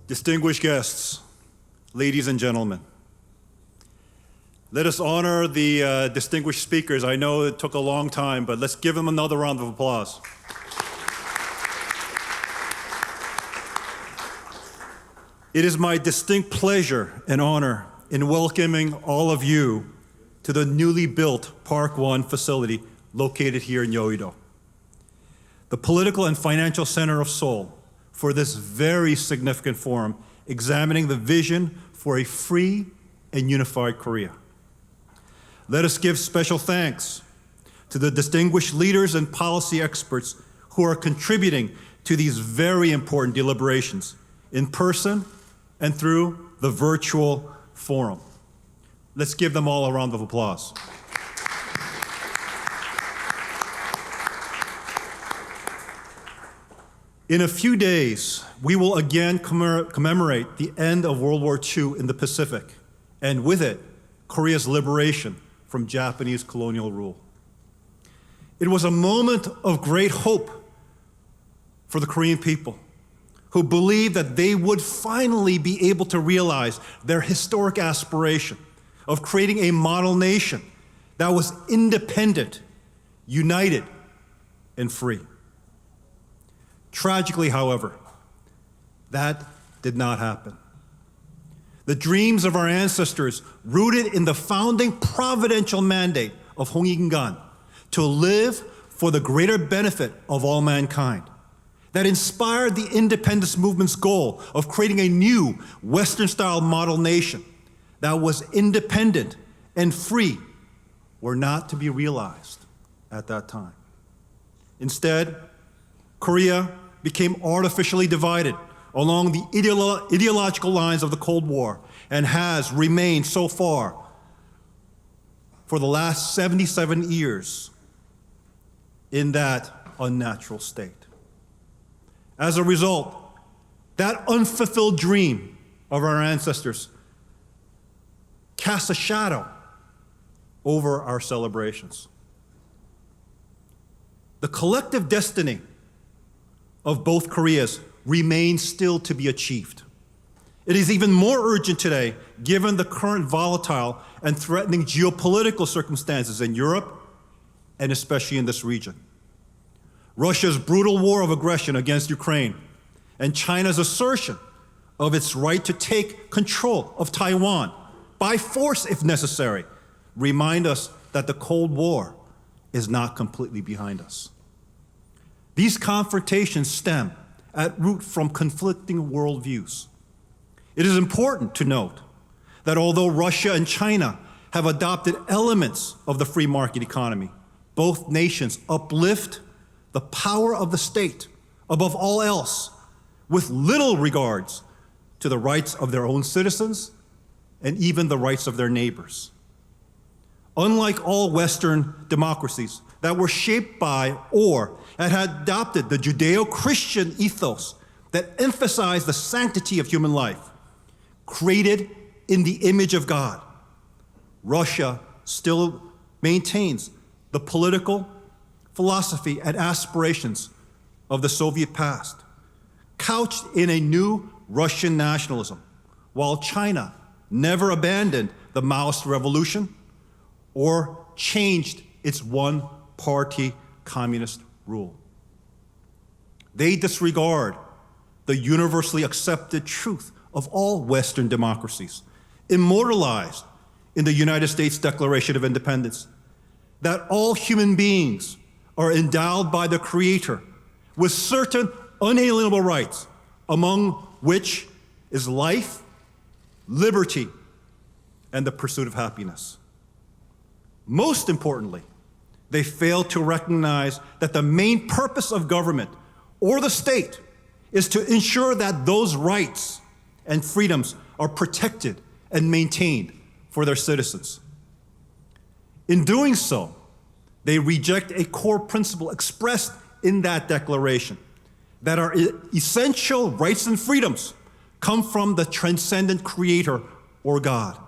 Distinguished guests, ladies and gentlemen, let us honor the distinguished speakers. I know it took a long time, but let's give them another round of applause. It is my distinct pleasure and honor in welcoming all of you to the newly built Park One facility located here in Yeouido, the political and financial center of Seoul, for this very significant forum examining the vision for a free and unified Korea. Let us give special thanks to the distinguished leaders and policy experts who are contributing to these very important deliberations in person and through the virtual forum. Let's give them all a round of applause. In a few days, we will again commemorate the end of World War II in the Pacific, and with it, Korea's liberation from Japanese colonial rule. It was a moment of great hope for the Korean people, who believed that they would finally be able to realize their historic aspiration of creating a model nation that was independent, united, and free. Tragically, however, that did not happen. The dreams of our ancestors, rooted in the founding providential mandate of Hong Il-kang to live for the greater benefit of all mankind, that inspired the independence movement's goal of creating a new Western-style model nation that was independent and free, were not to be realized at that time. Instead, Korea became artificially divided along the ideological lines of the Cold War and has remained so far for the last 77 years in that unnatural state. As a result, that unfulfilled dream of our ancestors casts a shadow over our celebrations. The collective destiny of both Koreas remains still to be achieved. It is even more urgent today given the current volatile and threatening geopolitical circumstances in Europe and especially in this region. Russia's brutal war of aggression against Ukraine and China's assertion of its right to take control of Taiwan by force if necessary remind us that the Cold War is not completely behind us. These confrontations stem at root from conflicting worldviews. It is important to note that although Russia and China have adopted elements of the free market economy, both nations uplift the power of the state above all else, with little regards to the rights of their own citizens and even the rights of their neighbors. Unlike all Western democracies that were shaped by or that had adopted the Judeo-Christian ethos that emphasized the sanctity of human life, created in the image of God, Russia still maintains the political, philosophy, and aspirations of the Soviet past, couched in a new Russian nationalism, while China never abandoned the Maoist revolution or changed its one-party communist rule. They disregard the universally accepted truth of all Western democracies, immortalized in the United States Declaration of Independence, that all human beings are endowed by the Creator with certain unalienable rights, among which is life, liberty, and the pursuit of happiness. Most importantly, they fail to recognize that the main purpose of government or the state is to ensure that those rights and freedoms are protected and maintained for their citizens. In doing so, they reject a core principle expressed in that declaration, that our essential rights and freedoms come from the transcendent Creator or God,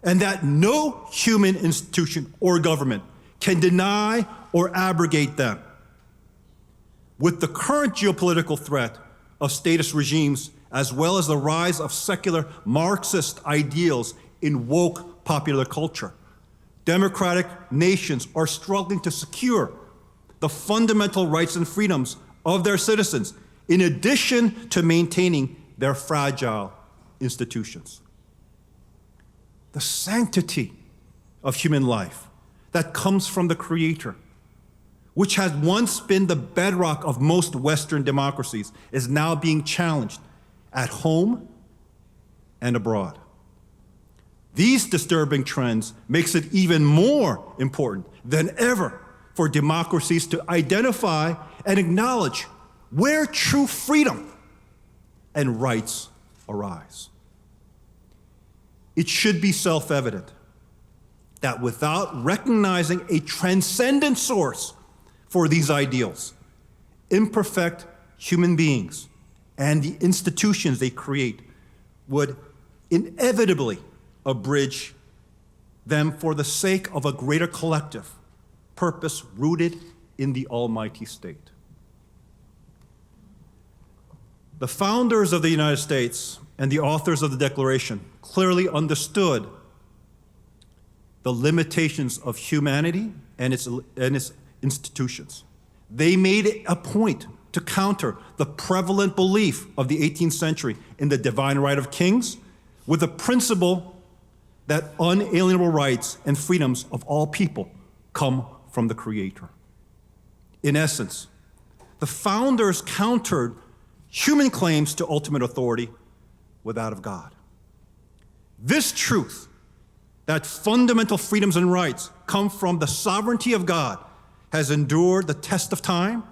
and that no human institution or government can deny or abrogate them. With the current geopolitical threat of statist regimes as well as the rise of secular Marxist ideals in woke popular culture. Democratic nations are struggling to secure the fundamental rights and freedoms of their citizens, in addition to maintaining their fragile institutions. The sanctity of human life that comes from the Creator, which had once been the bedrock of most Western democracies, is now being challenged at home and abroad. These disturbing trends makes it even more important than ever for democracies to identify and acknowledge where true freedom and rights arise. It should be self-evident that without recognizing a transcendent source for these ideals, imperfect human beings and the institutions they create would inevitably abridge them for the sake of a greater collective purpose rooted in the Almighty State. The founders of the United States and the authors of the Declaration clearly understood the limitations of humanity and its institutions. They made it a point to counter the prevalent belief of the 18th century in the divine right of kings with the principle that unalienable rights and freedoms of all people come from the Creator. In essence, the founders countered human claims to ultimate authority with that of God. This truth, that fundamental freedoms and rights come from the sovereignty of God, has endured the test of time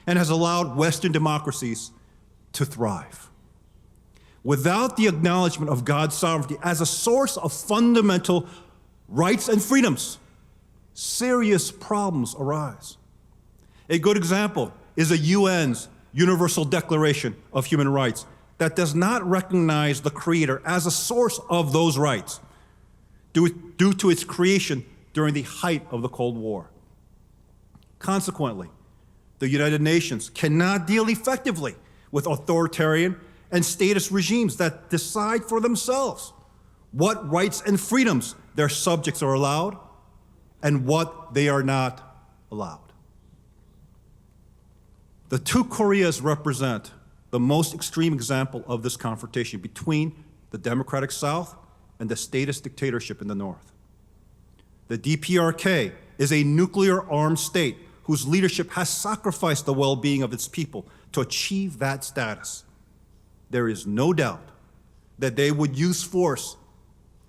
and has allowed Western democracies to thrive. Without the acknowledgement of God's sovereignty as a source of fundamental rights and freedoms, serious problems arise. A good example is the UN's Universal Declaration of Human Rights that does not recognize the Creator as a source of those rights due to its creation during the height of the Cold War. Consequently, the United Nations cannot deal effectively with authoritarian and statist regimes that decide for themselves what rights and freedoms their subjects are allowed and what they are not allowed. The two Koreas represent the most extreme example of this confrontation between the democratic South and the statist dictatorship in the North. The DPRK is a nuclear-armed state whose leadership has sacrificed the well-being of its people to achieve that status. There is no doubt that they would use force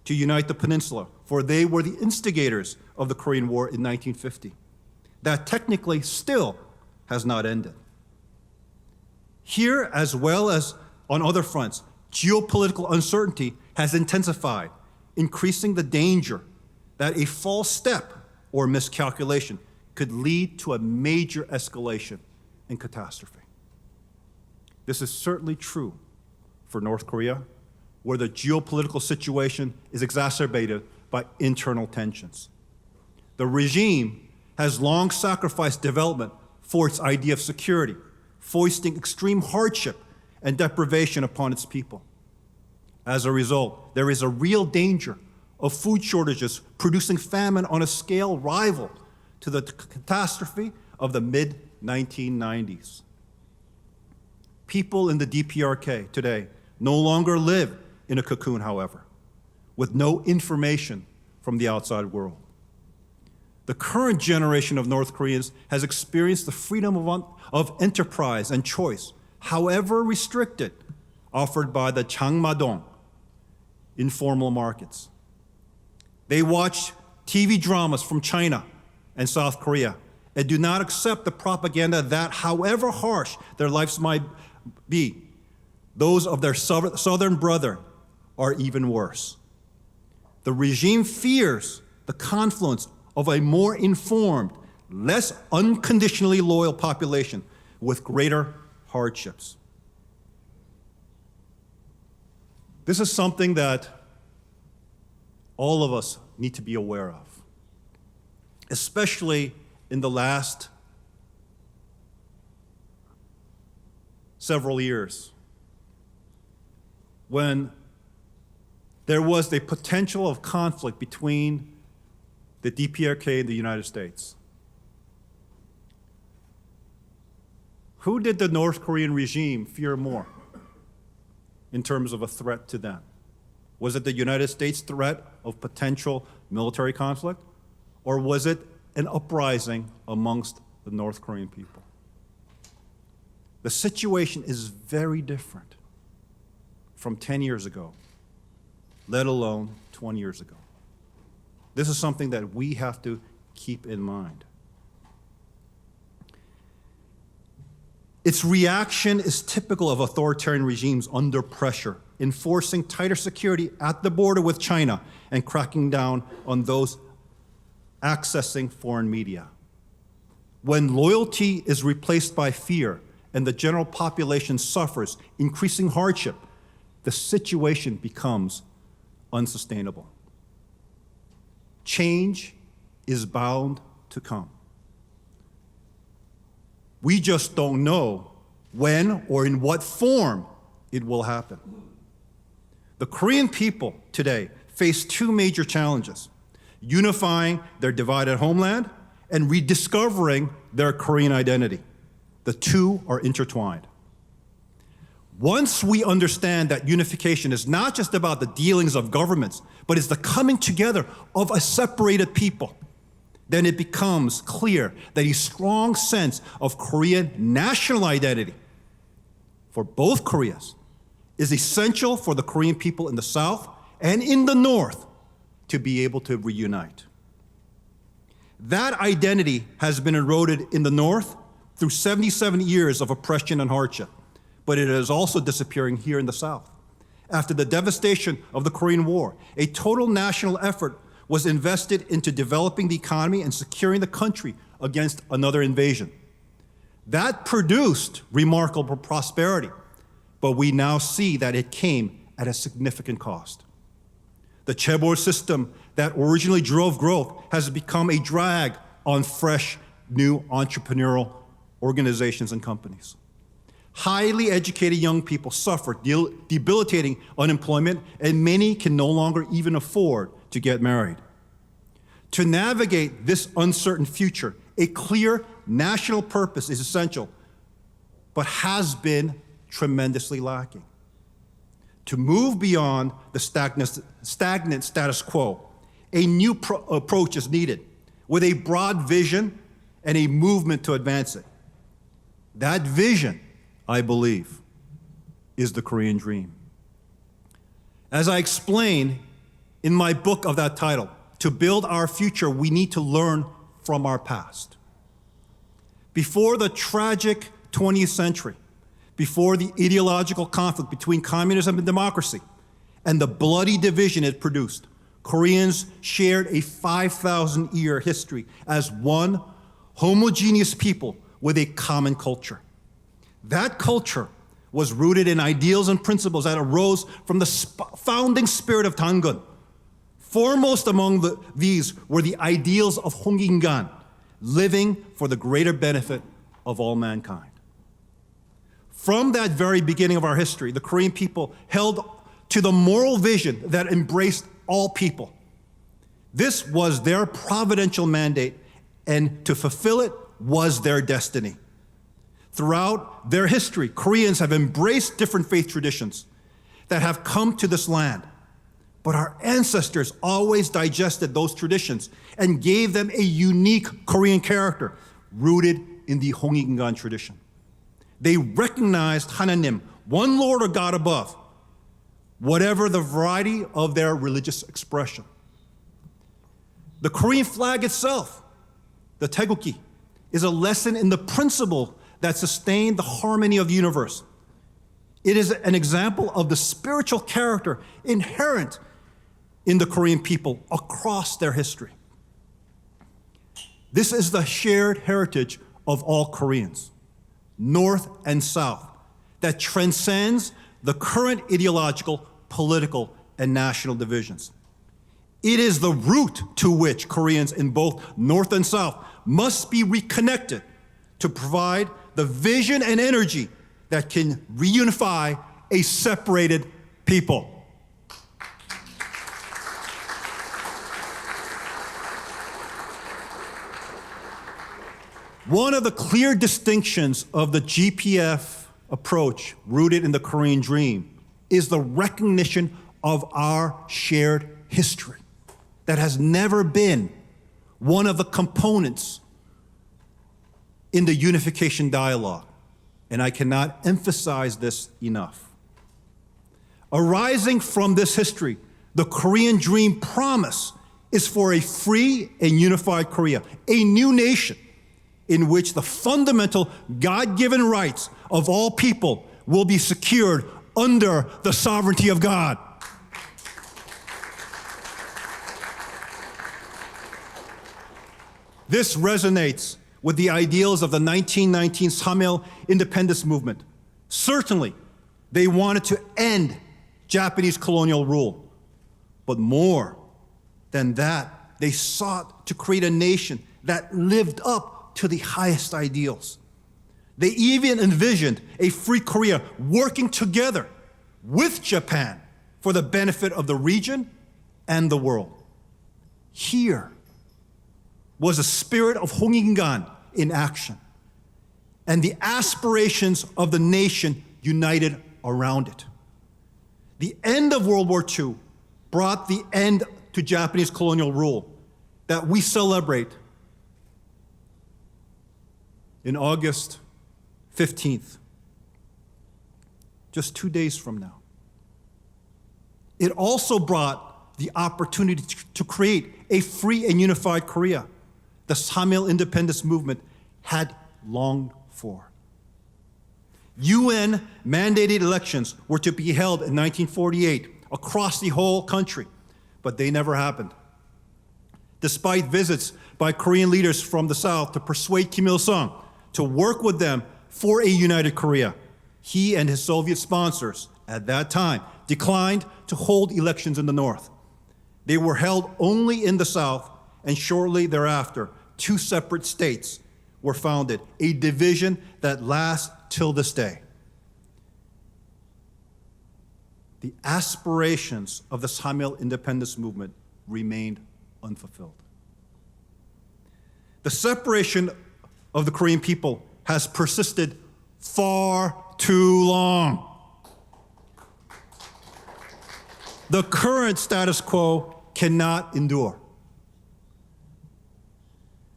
to unite the peninsula, for they were the instigators of the Korean War in 1950. That technically still has not ended. Here, as well as on other fronts, geopolitical uncertainty has intensified, increasing the danger that a false step or miscalculation could lead to a major escalation and catastrophe. This is certainly true for North Korea, where the geopolitical situation is exacerbated by internal tensions. The regime has long sacrificed development for its idea of security, foisting extreme hardship and deprivation upon its people. As a result, there is a real danger of food shortages producing famine on a scale rival to the catastrophe of the mid-1990s. People in the DPRK today no longer live in a cocoon, however, with no information from the outside world. The current generation of North Koreans has experienced the freedom of enterprise and choice, however restricted, offered by the Changmadong informal markets. They watch TV dramas from China and South Korea and do not accept the propaganda that, however harsh their lives might be, those of their southern brother are even worse. The regime fears the confluence of a more informed, less unconditionally loyal population with greater hardships. This is something that all of us need to be aware of, especially in the last several years. when there was the potential of conflict between the DPRK and the United States. Who did the North Korean regime fear more in terms of a threat to them? Was it the United States threat of potential military conflict, or was it an uprising amongst the North Korean people? The situation is very different from 10 years ago, let alone 20 years ago. This is something that we have to keep in mind. Its reaction is typical of authoritarian regimes under pressure, enforcing tighter security at the border with China and cracking down on those accessing foreign media. When loyalty is replaced by fear and the general population suffers increasing hardship, the situation becomes unsustainable. Change is bound to come. We just don't know when or in what form it will happen. The Korean people today face two major challenges: unifying their divided homeland and rediscovering their Korean identity. The two are intertwined. Once we understand that unification is not just about the dealings of governments, but is the coming together of a separated people, then it becomes clear that a strong sense of Korean national identity for both Koreas is essential for the Korean people in the South and in the North to be able to reunite. That identity has been eroded in the North through 77 years of oppression and hardship, but it is also disappearing here in the South. After the devastation of the Korean War, a total national effort was invested into developing the economy and securing the country against another invasion. That produced remarkable prosperity, but we now see that it came at a significant cost. The chaebol system that originally drove growth has become a drag on fresh, new entrepreneurial organizations and companies. Highly educated young people suffer debilitating unemployment, and many can no longer even afford to get married. To navigate this uncertain future, a clear national purpose is essential, but has been tremendously lacking. To move beyond the stagnant status quo, a new approach is needed with a broad vision and a movement to advance it. That vision, I believe, is the Korean dream. As I explain in my book of that title, to build our future, we need to learn from our past. Before the tragic 20th century, before the ideological conflict between communism and democracy, and the bloody division it produced, Koreans shared a 5,000-year history as one homogeneous people with a common culture. That culture was rooted in ideals and principles that arose from the founding spirit of Dangun. Foremost among these were the ideals of Honggingan, living for the greater benefit of all mankind. From that very beginning of our history, the Korean people held to the moral vision that embraced all people. This was their providential mandate, and to fulfill it was their destiny. Throughout their history, Koreans have embraced different faith traditions that have come to this land. But our ancestors always digested those traditions and gave them a unique Korean character rooted in the Honggingan tradition. They recognized Hananim, one Lord or God above, whatever the variety of their religious expression. The Korean flag itself, the Taegukgi, is a lesson in the principle that sustained the harmony of the universe. It is an example of the spiritual character inherent in the Korean people across their history. This is the shared heritage of all Koreans, North and South, that transcends the current ideological, political, and national divisions. It is the root to which Koreans in both North and South must be reconnected to provide the vision and energy that can reunify a separated people. One of the clear distinctions of the GPF approach rooted in the Korean Dream is the recognition of our shared history that has never been one of the components in the unification dialogue. And I cannot emphasize this enough. Arising from this history, the Korean Dream promise is for a free and unified Korea, a new nation in which the fundamental God-given rights of all people will be secured under the sovereignty of God. This resonates with the ideals of the 1919 Samil independence movement. Certainly, they wanted to end Japanese colonial rule. But more than that, they sought to create a nation that lived up to the highest ideals. They even envisioned a free Korea working together with Japan for the benefit of the region and the world. Here was the spirit of Hongik-ingan in action, and the aspirations of the nation united around it. The end of World War II brought the end to Japanese colonial rule that we celebrate in August 15th, just 2 days from now. It also brought the opportunity to create a free and unified Korea the Samil independence movement had longed for. UN mandated elections were to be held in 1948 across the whole country, but they never happened. Despite visits by Korean leaders from the South to persuade Kim Il-sung to work with them for a united Korea, he and his Soviet sponsors at that time declined to hold elections in the North. They were held only in the South, and shortly thereafter, 2 separate states were founded, a division that lasts till this day. The aspirations of the Samil independence movement remained unfulfilled. The separation of the Korean people has persisted far too long. The current status quo cannot endure.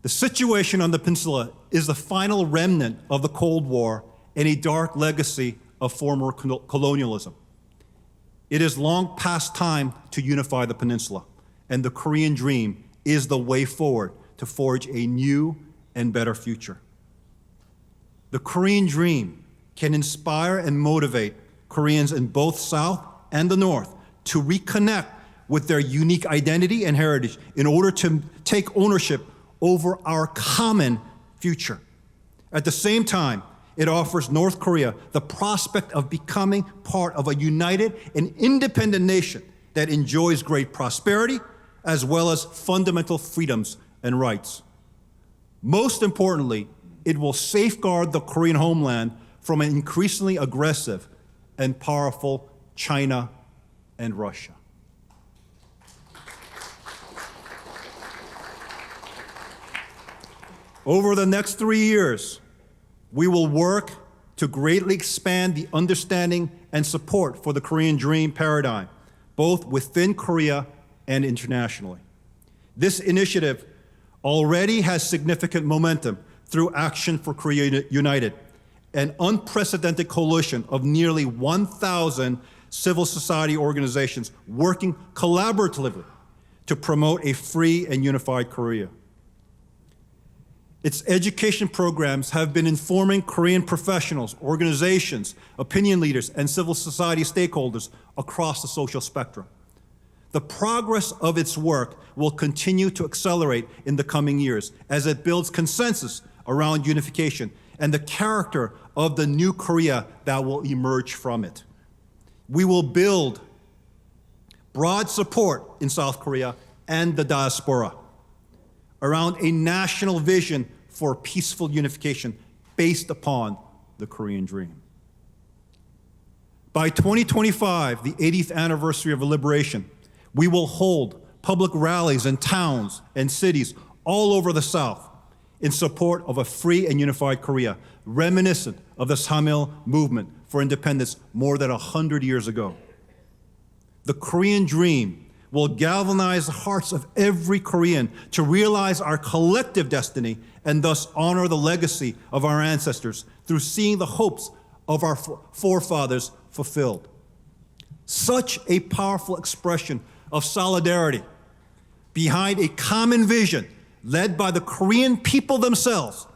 The situation on the peninsula is the final remnant of the Cold War and a dark legacy of former colonialism. It is long past time to unify the peninsula, and the Korean Dream is the way forward to forge a new and better future. The Korean Dream can inspire and motivate Koreans in both South and the North to reconnect with their unique identity and heritage in order to take ownership over our common future. At the same time, it offers North Korea the prospect of becoming part of a united and independent nation that enjoys great prosperity as well as fundamental freedoms and rights. Most importantly, it will safeguard the Korean homeland from an increasingly aggressive and powerful China and Russia. Over the next 3 years, we will work to greatly expand the understanding and support for the Korean Dream paradigm, both within Korea and internationally. This initiative already has significant momentum through Action for Korea United, an unprecedented coalition of nearly 1,000 civil society organizations working collaboratively to promote a free and unified Korea. Its education programs have been informing Korean professionals, organizations, opinion leaders, and civil society stakeholders across the social spectrum. The progress of its work will continue to accelerate in the coming years as it builds consensus around unification and the character of the new Korea that will emerge from it. We will build broad support in South Korea and the diaspora around a national vision for peaceful unification based upon the Korean Dream. By 2025, the 80th anniversary of liberation, we will hold public rallies in towns and cities all over the South in support of a free and unified Korea, reminiscent of the Samil movement for independence more than 100 years ago. The Korean dream will galvanize the hearts of every Korean to realize our collective destiny and thus honor the legacy of our ancestors through seeing the hopes of our forefathers fulfilled. Such a powerful expression of solidarity behind a common vision led by the Korean people themselves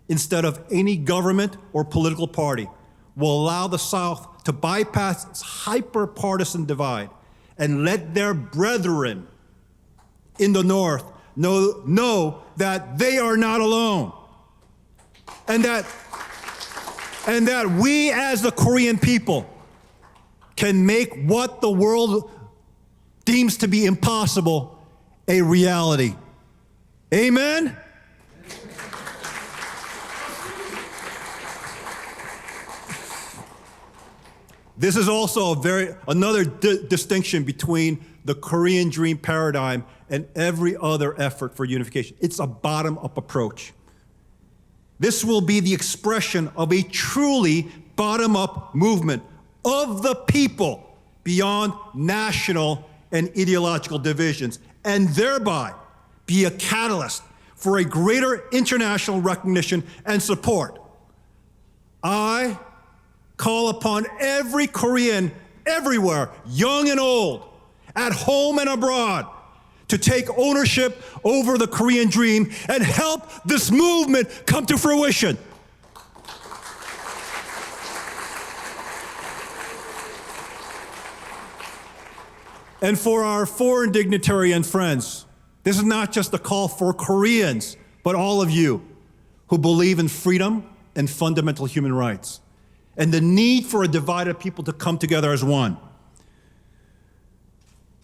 instead of any government or political party will allow the South to bypass its hyper-partisan divide and let their brethren in the North know that they are not alone. And that we as the Korean people can make what the world deems to be impossible a reality. Amen? This is also another distinction between the Korean dream paradigm and every other effort for unification. It's a bottom-up approach. This will be the expression of a truly bottom-up movement of the people beyond national and ideological divisions, and thereby be a catalyst for a greater international recognition and support. I call upon every Korean everywhere, young and old, at home and abroad, to take ownership over the Korean dream and help this movement come to fruition. And for our foreign dignitary and friends, this is not just a call for Koreans, but all of you who believe in freedom and fundamental human rights, and the need for a divided people to come together as one.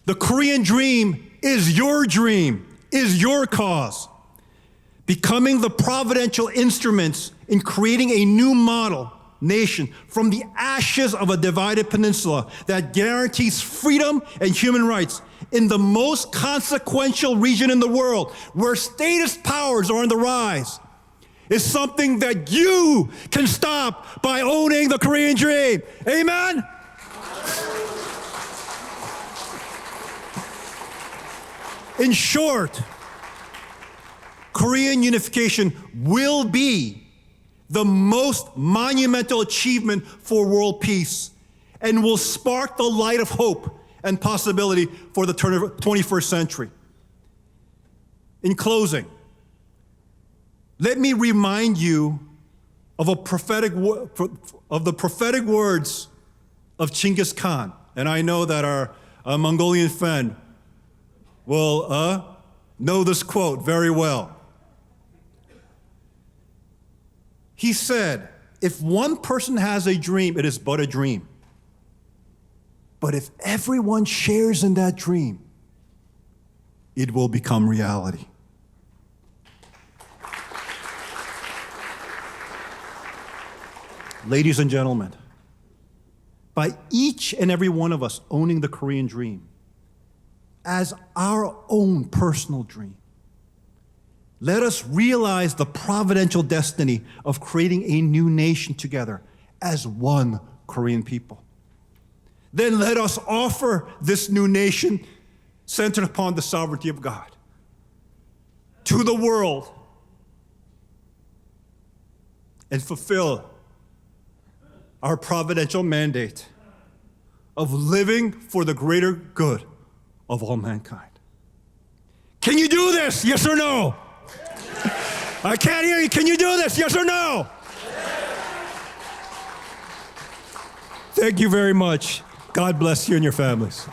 The Korean dream is your dream, is your cause. Becoming the providential instruments in creating a new model nation from the ashes of a divided peninsula that guarantees freedom and human rights in the most consequential region in the world, where statist powers are on the rise, is something that you can stop by owning the Korean dream. Amen? In short, Korean unification will be the most monumental achievement for world peace and will spark the light of hope and possibility for the 21st century. In closing, let me remind you of the prophetic words of Genghis Khan. And I know that our Mongolian friend will know this quote very well. He said, if one person has a dream, it is but a dream. But if everyone shares in that dream, it will become reality. Ladies and gentlemen, by each and every one of us owning the Korean dream as our own personal dream, let us realize the providential destiny of creating a new nation together as one Korean people. Then let us offer this new nation centered upon the sovereignty of God to the world and fulfill our providential mandate of living for the greater good of all mankind. Can you do this? Yes or no? I can't hear you. Can you do this? Yes or no? Thank you very much. God bless you and your families.